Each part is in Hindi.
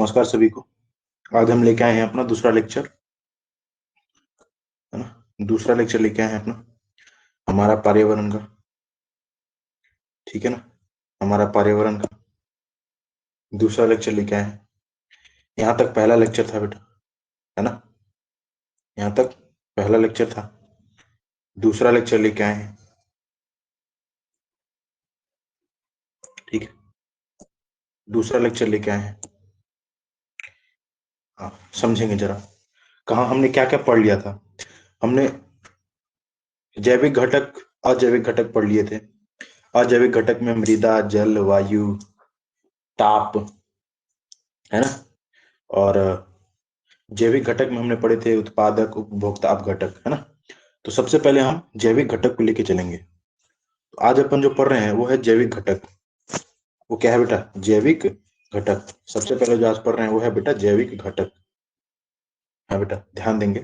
नमस्कार सभी को। आज हम लेके आए हैं अपना दूसरा लेक्चर, है ना। दूसरा लेक्चर लेके आए हैं अपना हमारा पर्यावरण का, ठीक है ना। हमारा पर्यावरण का दूसरा लेक्चर लेके आए हैं। यहाँ तक पहला लेक्चर था बेटा, है ना। यहाँ तक पहला लेक्चर था, दूसरा लेक्चर लेके आए हैं, ठीक है। दूसरा लेक्चर लेके आए हैं। हाँ, समझेंगे जरा। कहाँ हमने क्या क्या पढ़ लिया था। हमने जैविक घटक, अजैविक घटक पढ़ लिए थे। अजैविक घटक में मृदा, जल, वायु, ताप, है ना। और जैविक घटक में हमने पढ़े थे उत्पादक, उपभोक्ता, अपघटक, है ना। तो सबसे पहले हम जैविक घटक को लेके चलेंगे। तो आज अपन जो पढ़ रहे हैं वो है जैविक घटक। वो क्या है बेटा? जैविक घटक। सबसे पहले जो आज पढ़ रहे हैं वो है बेटा जैविक घटक। हाँ बेटा, ध्यान देंगे,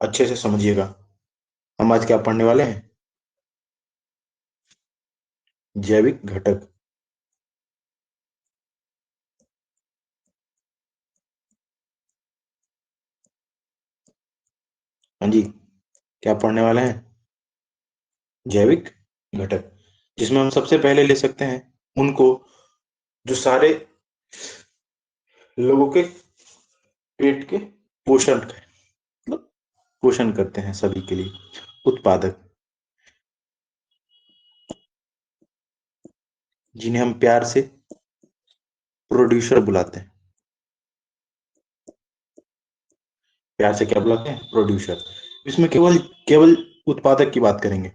अच्छे से समझिएगा। हम आज क्या पढ़ने वाले हैं? जैविक घटक। हाँ जी, क्या पढ़ने वाले हैं? जैविक घटक, जिसमें हम सबसे पहले ले सकते हैं उनको जो सारे लोगों के पेट के पोषण का मतलब पोषण करते हैं सभी के लिए। उत्पादक, जिन्हें हम प्यार से प्रोड्यूसर बुलाते हैं। प्यार से क्या बुलाते हैं? प्रोड्यूसर। इसमें केवल केवल उत्पादक की बात करेंगे,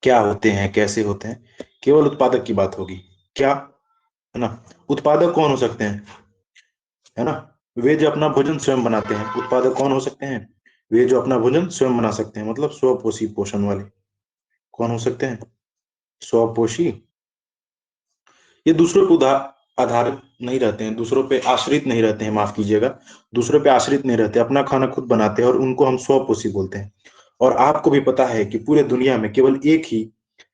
क्या होते हैं, कैसे होते हैं, केवल उत्पादक की बात होगी। क्या, है ना। उत्पादक कौन हो सकते हैं, है ना। वे जो अपना भोजन स्वयं बनाते हैं। उत्पादक कौन हो सकते हैं? वे जो अपना भोजन स्वयं बना सकते हैं, मतलब स्वपोषी पोषण वाले। कौन हो सकते हैं? स्वपोषी। ये दूसरों पर आधारित नहीं रहते हैं, दूसरों पे आश्रित नहीं रहते हैं, माफ कीजिएगा। दूसरों पे आश्रित नहीं रहते, अपना खाना खुद बनाते हैं और उनको हम स्वपोषी बोलते हैं। और आपको भी पता है कि पूरे दुनिया में केवल एक ही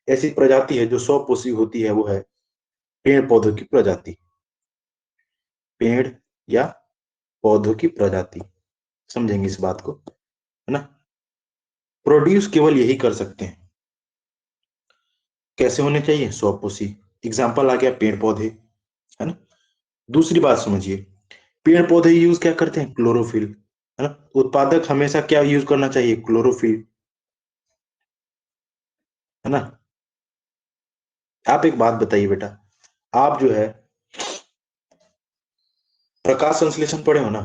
ऐसी प्रजाति है जो स्वपोषी होती है, वो है पेड़ पौधों की प्रजाति। पेड़ या पौधों की प्रजाति, समझेंगे इस बात को, है ना। प्रोड्यूस केवल यही कर सकते हैं। कैसे होने चाहिए? स्वपोषी। एग्जाम्पल आ गया पेड़ पौधे, है ना। दूसरी बात समझिए, पेड़ पौधे यूज क्या करते हैं? क्लोरोफिल, है ना। उत्पादक हमेशा क्या यूज करना चाहिए? क्लोरोफिल, है ना। आप एक बात बताइए बेटा, आप जो है प्रकाश संश्लेषण पढ़े हो ना।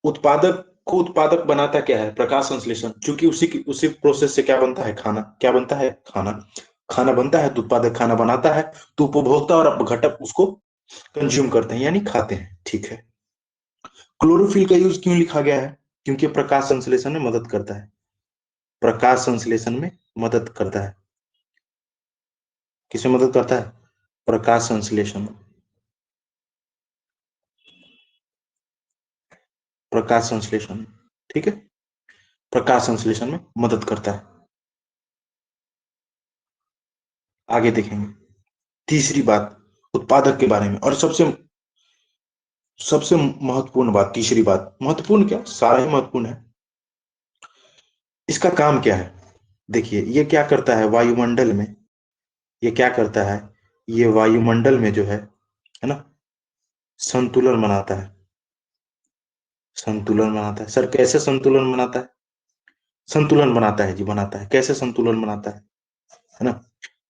उत्पादक को उत्पादक बनाता क्या है? प्रकाश संश्लेषण। क्योंकि उसी प्रोसेस से क्या बनता है? खाना। क्या बनता है? खाना। खाना बनता है तो उत्पादक खाना बनाता है, तो उपभोक्ता और अपघटक उसको कंज्यूम करते हैं, यानी खाते हैं, ठीक है। क्लोरोफिल का यूज क्यों लिखा गया है? क्योंकि प्रकाश संश्लेषण में मदद करता है। प्रकाश संश्लेषण में मदद करता है। किसमें मदद करता है? प्रकाश संश्लेषण। प्रकाश संश्लेषण, ठीक है। प्रकाश संश्लेषण में मदद करता है। आगे देखेंगे तीसरी बात उत्पादक के बारे में। और सबसे सबसे महत्वपूर्ण बात, तीसरी बात, महत्वपूर्ण क्या, सारा ही महत्वपूर्ण है। इसका काम क्या है? देखिए, ये क्या करता है वायुमंडल में, ये क्या करता है, ये वायुमंडल में जो है ना, संतुलन बनाता है। संतुलन बनाता है। सर कैसे संतुलन बनाता है? संतुलन बनाता है जी, बनाता है। कैसे संतुलन बनाता है ना।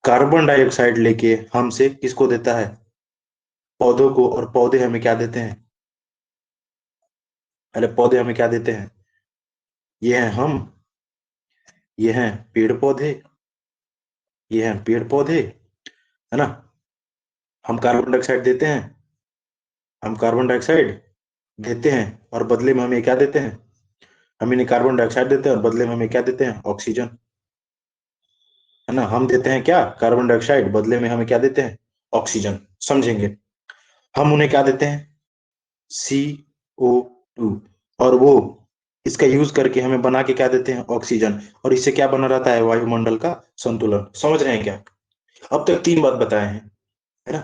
कार्बन डाइऑक्साइड लेके हमसे किसको देता है? पौधों को। और पौधे हमें क्या देते हैं? अरे पौधे हमें क्या देते हैं? ये हैं हम, ये हैं पेड़ पौधे, ये हैं पेड़ पौधे, है ना। हम कार्बन डाइऑक्साइड देते हैं, हम कार्बन डाइऑक्साइड देते हैं और बदले में हमें क्या देते हैं? हम इन्हें कार्बन डाइऑक्साइड देते हैं और बदले में हमें क्या देते हैं? ऑक्सीजन, है ना। हम देते हैं क्या? कार्बन डाइऑक्साइड, बदले में हमें क्या देते हैं? ऑक्सीजन। समझेंगे। हम उन्हें क्या देते हैं? CO2। और वो इसका यूज करके हमें बना के क्या देते हैं? ऑक्सीजन। और इससे क्या बना रहता है? वायुमंडल का संतुलन। समझ रहे हैं क्या? अब तक तीन बात बताए हैं, है ना।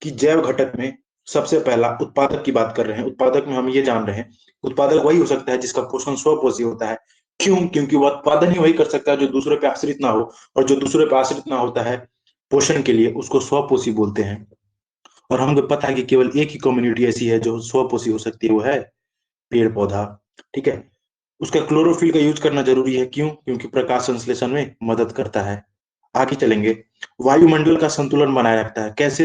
कि जैव घटक में सबसे पहला उत्पादक की बात कर रहे हैं। उत्पादक में हम ये जान रहे हैं, उत्पादक वही हो सकता है जिसका पोषण स्वपोषी होता है। क्यों? क्योंकि वह उत्पादन ही वही कर सकता है जो दूसरे पे आश्रित ना हो, और जो दूसरे पे आश्रित ना होता है पोषण के लिए, उसको स्वपोषी बोलते हैं। और हमको पता है कि केवल एक ही कम्युनिटी ऐसी है जो स्वपोषी हो सकती है, वो है पेड़ पौधा। ठीक है। उसका क्लोरोफिल का यूज करना जरूरी है। क्यों? क्योंकि प्रकाश संश्लेषण में मदद करता है। आगे चलेंगे। वायुमंडल का संतुलन बनाए रखता है। कैसे?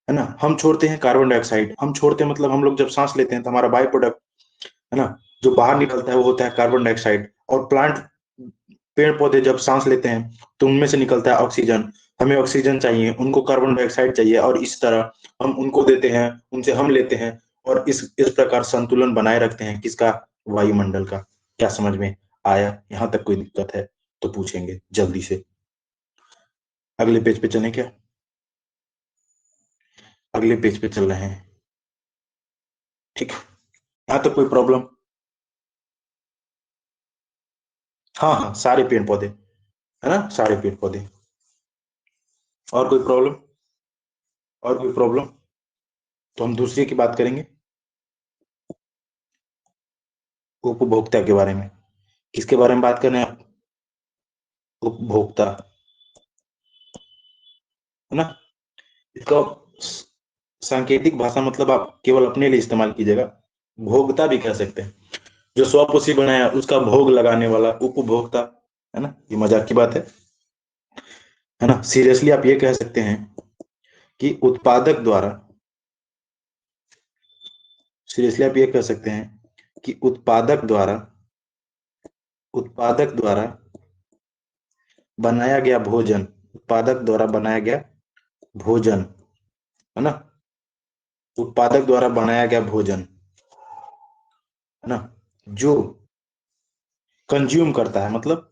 है ना, हम छोड़ते हैं कार्बन डाइऑक्साइड, हम छोड़ते हैं मतलब हम लोग जब सांस लेते हैं तो हमारा बाय प्रोडक्ट, है ना, जो बाहर निकलता है वो होता है कार्बन डाइऑक्साइड। और प्लांट, पेड़ पौधे जब सांस लेते हैं तो उनमें से निकलता है ऑक्सीजन। हमें ऑक्सीजन चाहिए, उनको कार्बन डाइऑक्साइड चाहिए, और इस तरह हम उनको देते हैं, उनसे हम लेते हैं, और इस प्रकार संतुलन बनाए रखते हैं किसका? वायुमंडल का। क्या समझ में आया? यहां तक कोई दिक्कत है तो पूछेंगे जल्दी से। अगले पेज पे चलें क्या? अगले पेज पे चल रहे हैं। ठीक है। यहाँ तक कोई प्रॉब्लम? हाँ हाँ, सारे पेड़ पौधे, है ना, सारे पेड़ पौधे। और कोई प्रॉब्लम? और कोई प्रॉब्लम? तो हम दूसरे की बात करेंगे, उपभोक्ता के बारे में। किसके बारे में बात कर रहे हैं आप? उपभोक्ता, है ना। इसका सांकेतिक भाषा मतलब आप केवल अपने लिए इस्तेमाल कीजिएगा, भोक्ता भी कह सकते हैं। जो स्वपोषी बनाया उसका भोग लगाने वाला उपभोक्ता, है ना। ये मजाक की बात है ना। सीरियसली आप ये कह सकते हैं कि उत्पादक द्वारा, सीरियसली आप ये कह सकते हैं कि उत्पादक द्वारा बनाया गया भोजन, उत्पादक द्वारा बनाया गया भोजन, है ना, उत्पादक द्वारा बनाया गया भोजन, है ना, जो कंज्यूम करता है, मतलब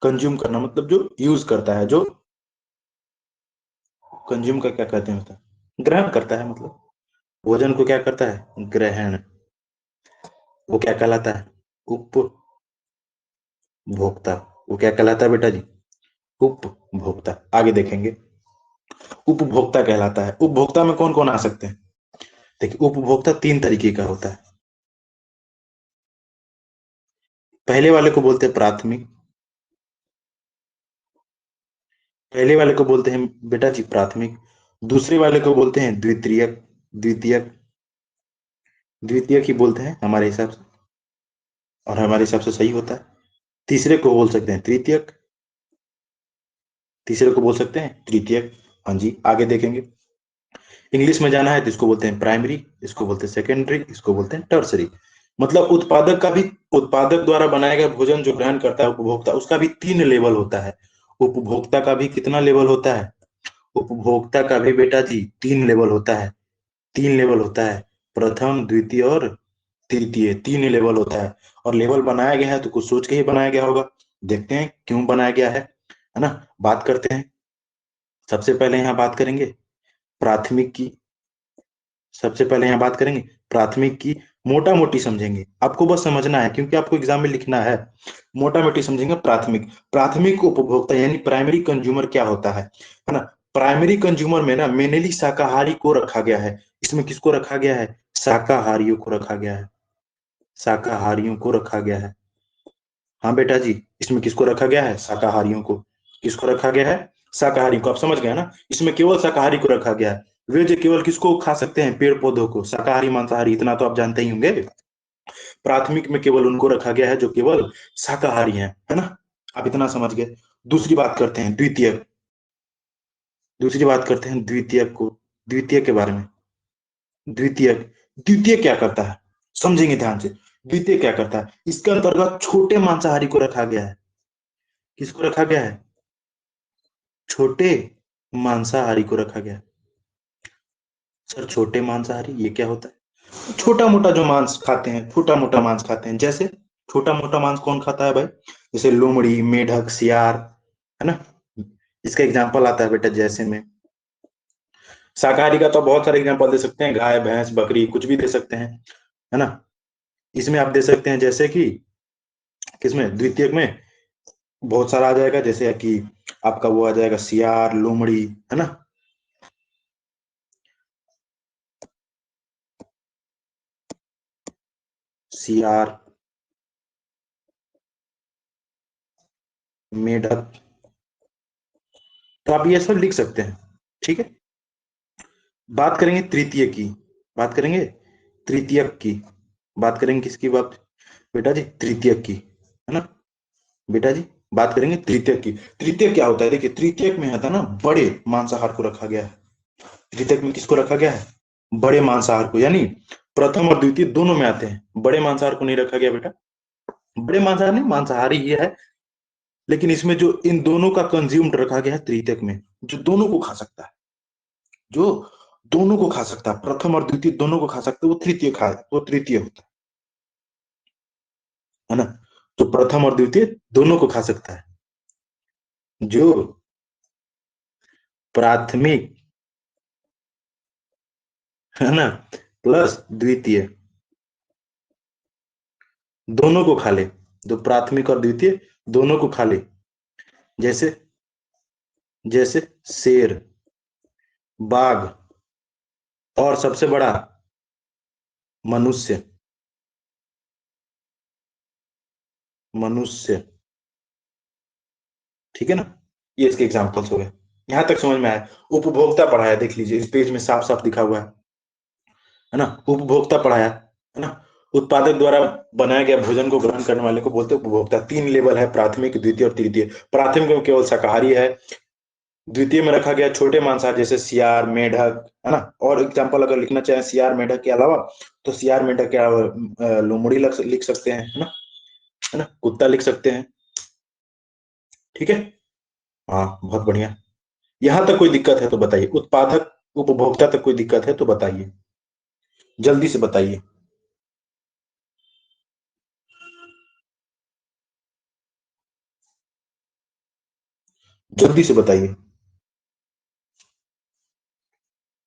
कंज्यूम करना मतलब जो यूज करता है, जो कंज्यूम का क्या कहते हैं होता है, ग्रहण करता है, मतलब भोजन को क्या करता है? ग्रहण। वो क्या कहलाता है? उपभोक्ता। वो क्या कहलाता है बेटा जी? उपभोक्ता। आगे देखेंगे। उपभोक्ता कहलाता है। उपभोक्ता में कौन कौन आ सकते हैं? देखिए, उपभोक्ता तीन तरीके का होता है। पहले वाले को बोलते हैं प्राथमिक, पहले वाले को बोलते हैं बेटा जी प्राथमिक। दूसरे वाले को बोलते हैं द्वितीयक, द्वितीयक, द्वितीयक ही बोलते हैं हमारे हिसाब से, और हमारे हिसाब से सही होता है। तीसरे को बोल सकते हैं तृतीयक, तीसरे को बोल सकते हैं तृतीयक। हाँ जी, आगे देखेंगे। इंग्लिश में जाना है तो इसको बोलते हैं प्राइमरी, इसको बोलते हैं सेकेंडरी, इसको बोलते हैं टर्सरी। मतलब उत्पादक का भी, उत्पादक द्वारा बनाया गया भोजन जो ग्रहण करता है उपभोक्ता, उसका भी तीन लेवल होता है। उपभोक्ता का भी कितना लेवल होता है? उपभोक्ता का भी बेटा जी तीन लेवल होता है। तीन लेवल होता है, प्रथम, द्वितीय और तृतीय, तीन लेवल होता है। और लेवल बनाया गया है तो कुछ सोच के ही बनाया गया होगा। देखते हैं क्यों बनाया गया है ना। बात करते हैं। सबसे पहले यहाँ बात करेंगे प्राथमिक की, सबसे पहले यहाँ बात करेंगे प्राथमिक की। मोटा मोटी समझेंगे, आपको बस समझना है क्योंकि आपको एग्जाम में लिखना है। मोटा मोटी समझेंगे प्राथमिक। प्राथमिक उपभोक्ता यानी प्राइमरी कंज्यूमर क्या होता है ना। प्राइमरी कंज्यूमर में ना मेनली शाकाहारी को रखा गया है। इसमें किसको रखा गया है? शाकाहारियों को रखा गया है, शाकाहारियों को रखा गया है। हाँ बेटा जी, इसमें किसको रखा गया है? शाकाहारियों को। किसको रखा गया है? शाकाहारी को। आप समझ गए ना, इसमें केवल शाकाहारी को रखा गया है। वेज केवल किसको खा सकते हैं? पेड़ पौधों को। शाकाहारी मांसाहारी इतना तो आप जानते ही होंगे। प्राथमिक में केवल उनको रखा गया है जो केवल शाकाहारी हैं, है ना। आप इतना समझ गए। दूसरी बात करते हैं द्वितीय, दूसरी बात करते हैं द्वितीय को, द्वितीय के बारे में। द्वितीय, द्वितीय क्या करता है समझेंगे ध्यान से। द्वितीय क्या करता है? इसके अंतर्गत छोटे मांसाहारी को रखा गया है। किसको रखा गया है? छोटे मांसाहारी को रखा गया है। सर छोटे मांसाहारी ये क्या होता है? छोटा मोटा जो मांस खाते हैं, छोटा मोटा मांस खाते हैं। जैसे छोटा मोटा मांस कौन खाता है भाई? जैसे लोमड़ी, मेढक, सियार, है ना। इसका एग्जाम्पल आता है बेटा जैसे में। शाकाहारी का तो बहुत सारे एग्जाम्पल दे सकते हैं, गाय भैंस बकरी कुछ भी दे सकते हैं, है ना। इसमें आप दे सकते हैं जैसे कि किसमें? द्वितीयक में बहुत सारा आ जाएगा, जैसे कि आपका वो आ जाएगा सियार, लोमड़ी, है ना। सियार, मेढक। तो आप ये सब लिख सकते हैं। ठीक है। बात करेंगे तृतीय की। बात करेंगे तृतीयक की। बात करेंगे किसकी बात? बेटा जी तृतीयक की, है ना बेटा जी? बात करेंगे तृतीयक की। तृतीयक क्या होता है? देखिए तृतीयक में आता है ना, बड़े मांसाहार को रखा गया है। तृतीयक में किसको रखा गया है? बड़े मांसाहार को, यानी प्रथम और द्वितीय दोनों में आते हैं। बड़े मांसाहार को नहीं रखा गया बेटा। बड़े मांसाहार नहीं, मांसाहारी ही है, लेकिन इसमें जो इन दोनों का कंज्यूम्ड रखा गया है तृतीयक में, जो दोनों को खा सकता है, जो दोनों को खा सकता है, प्रथम और द्वितीय दोनों को खा सकता है, वो तृतीय होता है ना। तो प्रथम और द्वितीय दोनों को खा सकता है। जो प्राथमिक, है ना, प्लस द्वितीय दोनों को खा ले। जो प्राथमिक और द्वितीय दोनों को खा ले। जैसे जैसे शेर, बाघ, और सबसे बड़ा मनुष्य। मनुष्य, ठीक है ना। ये इसके एग्जांपल्स हो गए। यहां तक समझ में आया? उपभोक्ता पढ़ाया, देख लीजिए इस पेज में साफ साफ लिखा हुआ है ना। उपभोक्ता पढ़ाया, है ना। उत्पादक द्वारा बनाया गया भोजन को ग्रहण करने वाले को बोलते हैं उपभोक्ता। तीन लेवल है, प्राथमिक, द्वितीय और तृतीय। प्राथमिक में केवल शाकाहारी है। द्वितीय में रखा गया छोटे मांसाहार जैसे सियार, मेढक, है ना। और एग्जाम्पल अगर लिखना चाहें सियार मेढक के अलावा, तो सियार मेढक के अलावा लोमड़ी लिख सकते हैं, है ना। है ना, कुत्ता लिख सकते हैं। ठीक है। हाँ बहुत बढ़िया। यहां तक कोई दिक्कत है तो बताइए। उत्पादक उपभोक्ता तक कोई दिक्कत है तो बताइए, जल्दी से बताइए, जल्दी से बताइए।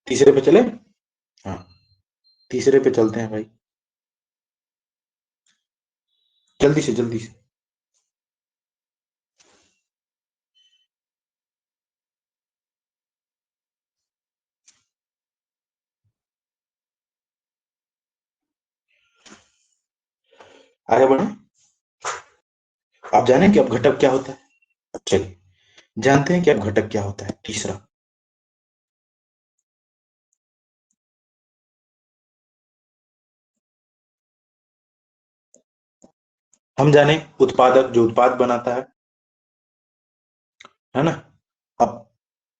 तीसरे पे चले। हाँ तीसरे पे चलते हैं भाई, जल्दी से जल्दी से। आगे बढ़े। आप जाने कि अब घटक क्या होता है? चलिए जानते हैं कि अब घटक क्या होता है। तीसरा, हम जाने उत्पादक जो उत्पाद बनाता है ना। अब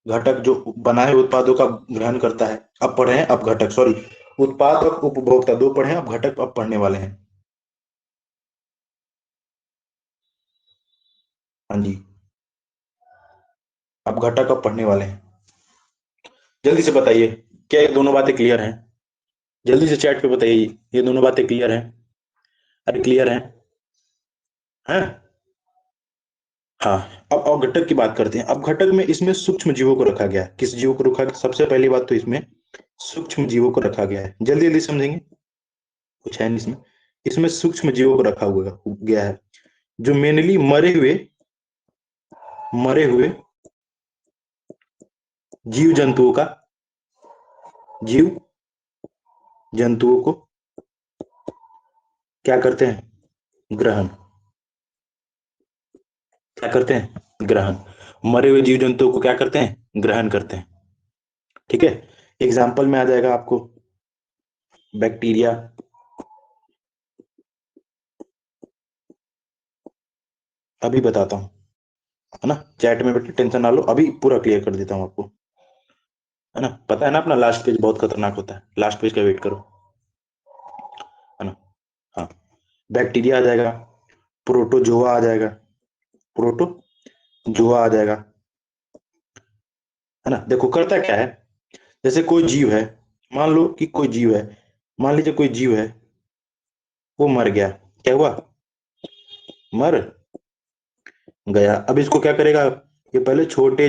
घटक जो बनाए हुए उत्पादों का ग्रहण करता है। अब पढ़े हैं, अब घटक, सॉरी, उत्पाद और उपभोक्ता दो पढ़े हैं, अब घटक अब पढ़ने वाले हैं। हाँ जी, अब घटक अब पढ़ने वाले हैं। जल्दी से बताइए, क्या ये दोनों बातें क्लियर हैं? जल्दी से चैट पे बताइए, ये दोनों बातें क्लियर हैं? अरे क्लियर हैं? हैं? हाँ। अब घटक की बात करते हैं। अब घटक में इसमें सूक्ष्म जीवों को रखा गया है। किस जीवों को रखा गया? सबसे पहली बात तो इसमें सूक्ष्म जीवों को रखा गया है। जल्दी जल्दी समझेंगे, कुछ है नहीं इसमें। इसमें सूक्ष्म जीवों को रखा हुआ गया है, जो मेनली मरे हुए जीव जंतुओं का, जीव जंतुओं को क्या करते हैं? ग्रहण। क्या करते हैं? ग्रहण। मरे हुए जीव जंतुओं को क्या करते हैं? ग्रहण करते हैं। ठीक है। एग्जाम्पल में आ जाएगा आपको बैक्टीरिया, अभी बताता हूँ, है ना। चैट में बैठे टेंशन ना लो, अभी पूरा क्लियर कर देता हूँ आपको, है ना। पता है ना अपना लास्ट पेज बहुत खतरनाक होता है, लास्ट पेज का वेट करो, है ना। हाँ, बैक्टीरिया आ जाएगा, प्रोटोजोआ आ जाएगा, प्रोटोजोआ आ जाएगा, है ना। देखो करता क्या है, जैसे कोई जीव है, मान लो कि कोई जीव है, मान लीजिए कोई जीव है, वो मर गया। क्या हुआ? मर गया। अब इसको क्या करेगा? ये पहले छोटे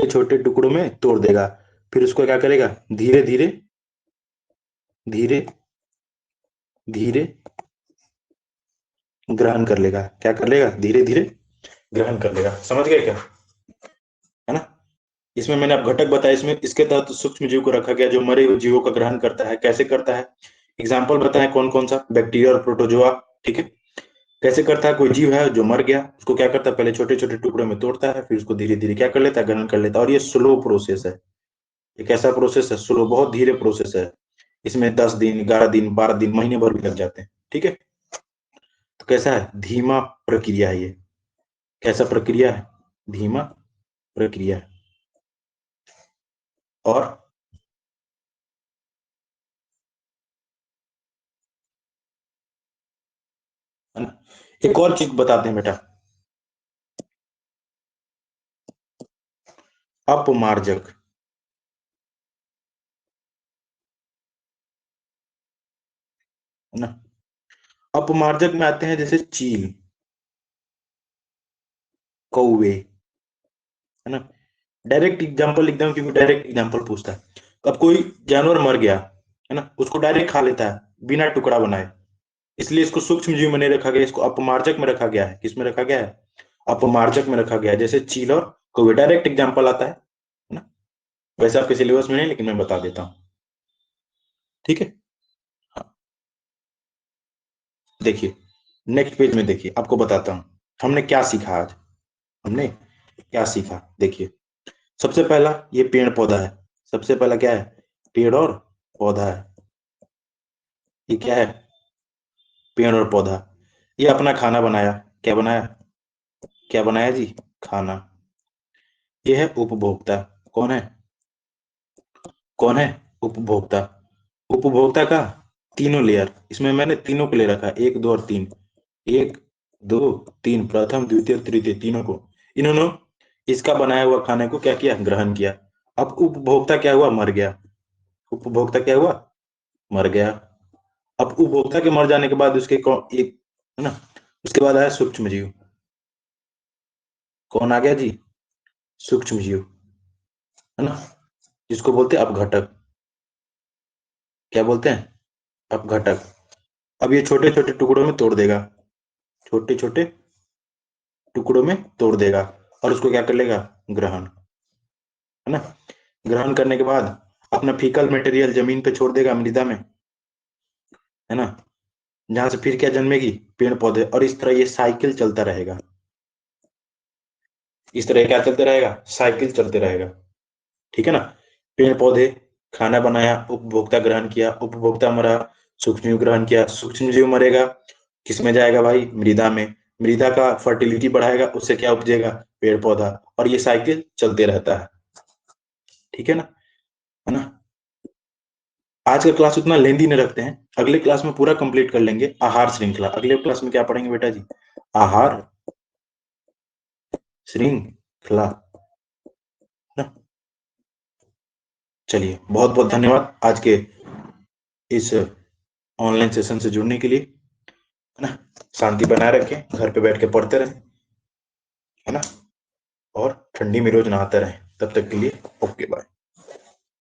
छोटे टुकड़ों में तोड़ देगा। फिर उसको क्या करेगा? धीरे धीरे, धीरे धीरे ग्रहण कर लेगा। क्या कर लेगा? धीरे धीरे ग्रहण कर लेगा। समझ गए क्या? है ना। इसमें मैंने अब घटक बताया, इसमें इसके तहत सूक्ष्म जीव को रखा गया जो मरे हुए जीवों का ग्रहण करता है। कैसे करता है? एग्जाम्पल बताएं कौन कौन सा, बैक्टीरिया और प्रोटोजोआ। ठीक है, कैसे करता है, कोई जीव है जो मर गया, उसको क्या करता है, पहले छोटे छोटे टुकड़ों में तोड़ता है, फिर उसको धीरे धीरे क्या कर लेता है, ग्रहण कर लेता है। और ये स्लो प्रोसेस है, ये कैसा प्रोसेस है, स्लो, बहुत धीरे प्रोसेस है। इसमें 10 दिन, 11 दिन, 12 दिन, महीने भर भी लग जाते हैं। ठीक है, तो कैसा है, धीमा प्रक्रिया है ये। कैसा प्रक्रिया है, धीमा प्रक्रिया है। और है ना? एक और चीज बताते हैं बेटा, अपमार्जक, है ना? अपमार्जक में आते हैं जैसे चील, कौवे, है ना? डायरेक्ट एग्जांपल एकदम, क्योंकि डायरेक्ट एग्जांपल पूछता है। अब कोई जानवर मर गया, है ना, उसको डायरेक्ट खा लेता है बिना टुकड़ा बनाए, इसलिए इसको सूक्ष्म जीव में नहीं रखा गया, इसको अपमार्जक में रखा गया है। किस में रखा गया है, अपमार्जक में रखा गया है। जैसे चील और कौवे, डायरेक्ट एग्जांपल आता है ना? वैसे आपके सिलेबस में नहीं, लेकिन मैं बता देता हूँ। ठीक है, हाँ, देखिए नेक्स्ट पेज में, देखिए आपको बताता हूँ हमने क्या सीखा आज। हमने क्या सीखा, देखिए सबसे पहला ये पेड़ पौधा है। सबसे पहला क्या है, पेड़ और पौधा है। ये क्या है, पेड़ और पौधा। ये अपना खाना बनाया, क्या बनाया, क्या बनाया जी, खाना। ये है उपभोक्ता, कौन है, कौन है, उपभोक्ता। उपभोक्ता का तीनों लेयर, इसमें मैंने तीनों को ले रखा है, 1, 2 और 3। 1, 2, 3, प्रथम द्वितीय तृतीय, तीनों को। इन्होंने इसका बनाया हुआ खाने को क्या किया, ग्रहण किया। अब उपभोक्ता क्या हुआ, मर गया। उपभोक्ता क्या हुआ, मर गया। अब उपभोक्ता के मर जाने के बाद उसके एक, है ना, उसके बाद आया सूक्ष्म जीव। कौन आ गया जी, सूक्ष्म जीव, है ना, जिसको बोलते हैं अपघटक। क्या बोलते हैं, अपघटक। अब ये छोटे छोटे टुकड़ों में तोड़ देगा, छोटे छोटे टुकड़ों में तोड़ देगा, और उसको क्या कर लेगा, ग्रहण, है ना। ग्रहण करने के बाद अपना फीकल मटेरियल जमीन पे छोड़ देगा, मृदा में, है ना, जहां से फिर क्या जन्मेगी, पेड़ पौधे। और इस तरह ये साइकिल चलता रहेगा, इस तरह क्या चलते रहेगा, साइकिल चलते रहेगा। ठीक है ना, पेड़ पौधे, खाना बनाया, उपभोक्ता ग्रहण किया, उपभोक्ता मरा, सूक्ष्म जीव ग्रहण किया, सूक्ष्म जीव मरेगा, किसमें जाएगा भाई, मृदा में। मृदा का फर्टिलिटी बढ़ाएगा, उससे क्या उपजेगा, पेड़ पौधा। और ये साइकिल चलते रहता है। ठीक है ना। आज का क्लास उतना लेंदी नहीं रखते हैं, अगले क्लास में पूरा कंप्लीट कर लेंगे। आहार श्रृंखला, अगले क्लास में क्या पढ़ेंगे बेटा जी, आहार श्रृंखला, है ना। चलिए, बहुत बहुत धन्यवाद आज के इस ऑनलाइन सेशन से जुड़ने के लिए, है ना। शांति बनाए रखें, घर पे बैठ के पढ़ते रहें, है ना, और ठंडी में रोज नहाते रहें। तब तक के लिए ओके बाय।